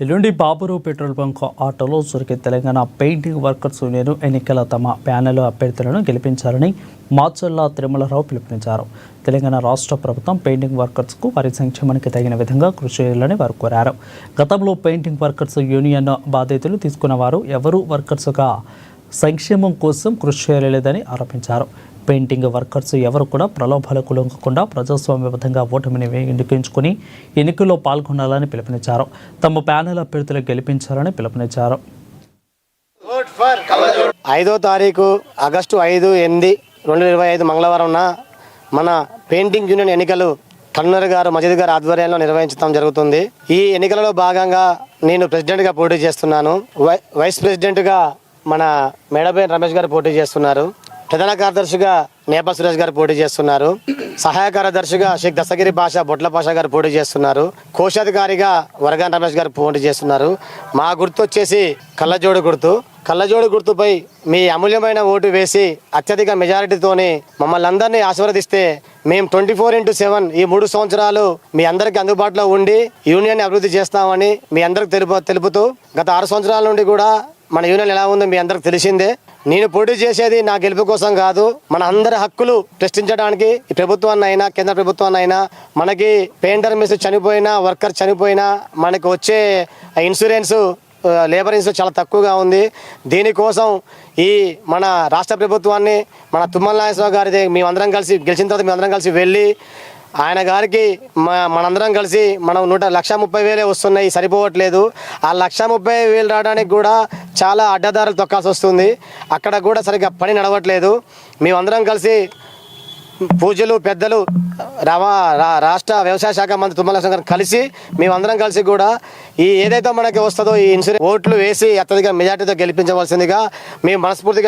ఎల్లుండి Baburao petrol bunk ఆటోలో జరిగే తెలంగాణ పెయింటింగ్ వర్కర్స్ యూనియన్ ఎన్నికల తమ ప్యానెల్ అభ్యర్థులను గెలిపించాలని మాచర్ల తిరుమలరావు పిలుపునిచ్చారు. తెలంగాణ రాష్ట్ర ప్రభుత్వం పెయింటింగ్ వర్కర్స్కు వారి సంక్షేమానికి తగిన విధంగా కృషి చేయాలని వారు కోరారు. గతంలో పెయింటింగ్ వర్కర్స్ యూనియన్ బాధ్యతలు తీసుకున్న వారు ఎవరూ వర్కర్స్గా సంక్షేమం కోసం కృషి చేయలేదని ఆరోపించారు. పెయింటింగ్ వర్కర్స్ ఎవరు కూడా ప్రలోభాలకు లొంగకుండా ప్రజాస్వామ్యబద్ధంగా ఓటమిని ఎన్నికించుకుని ఎన్నికల్లో పాల్గొనాలని పిలుపునిచ్చారు. తమ ప్యానెల్ అభ్యర్థులు గెలిపించాలని పిలుపునిచ్చారు. 5వ తారీఖు ఆగస్టు 5/8/2025 మంగళవారం మన పెయింటింగ్ యూనియన్ ఎన్నికలు కన్వీనర్ గారు మజీద్ గారు ఆధ్వర్యంలో నిర్వహించడం జరుగుతుంది. ఈ ఎన్నికలలో భాగంగా నేను ప్రెసిడెంట్గా పోటీ చేస్తున్నాను. వైస్ ప్రెసిడెంట్గా మన మేడపేట రమేష్ గారు పోటీ చేస్తున్నారు. ప్రధాన కార్యదర్శిగా నేపల్ సురేష్ గారు పోటీ చేస్తున్నారు. సహాయ కార్యదర్శిగా షేక్ దస్తగిరి పాషా బొట్ల పాషా గారు పోటీ చేస్తున్నారు. కోశాధికారిగా వరగాన్ రమేష్ గారు పోటీ చేస్తున్నారు. మా గుర్తు వచ్చేసి కళ్ళజోడు గుర్తు. కళ్ళజోడు గుర్తుపై మీ అమూల్యమైన ఓటు వేసి అత్యధిక మెజారిటీతోని మమ్మల్ని అందరినీ ఆశీర్వదిస్తే మేము 24/7 ఈ 3 సంవత్సరాలు మీ అందరికీ అందుబాటులో ఉండి యూనియన్ అభివృద్ధి చేస్తామని మీ అందరికి తెలుపుతూ గత 6 సంవత్సరాల నుండి కూడా మన యూనియన్ ఎలా ఉందో మీ అందరికి తెలిసిందే. నేను పోటీ చేసేది నా గెలుపు కోసం కాదు, మన అందరి హక్కులు ప్రశ్నించడానికి ఈ ప్రభుత్వాన్ని అయినా కేంద్ర ప్రభుత్వాన్ని అయినా మనకి పెయింటర్ మిస్ చనిపోయినా వర్కర్ చనిపోయినా మనకి వచ్చే ఇన్సూరెన్స్ లేబర్ ఇన్సూరెన్స్ చాలా తక్కువగా ఉంది. దీనికోసం ఈ మన రాష్ట్ర ప్రభుత్వాన్ని మన తుమ్మల నాగేశ్వరరావు గారి మేమందరం కలిసి గెలిచిన తర్వాత మేమందరం కలిసి వెళ్ళి ఆయన గారికి మనందరం కలిసి మనం 1,30,000 వస్తున్నాయి, సరిపోవట్లేదు. ఆ 1,30,000 రావడానికి కూడా చాలా అడ్డదారులు తొక్కాల్సి వస్తుంది. అక్కడ కూడా సరిగ్గా పని నడవట్లేదు. మేమందరం కలిసి పూజలు పెద్దలు రాష్ట్ర వ్యవసాయ శాఖ మంత్రి తుమ్మల నాగేశ్వరరావు గారు కలిసి మేమందరం కలిసి కూడా ఈ ఏదైతే మనకి వస్తుందో ఈ ఇన్సూరెన్స్ ఓట్లు వేసి అత్యధిక మెజార్టీతో గెలిపించవలసిందిగా మేము మనస్ఫూర్తిగా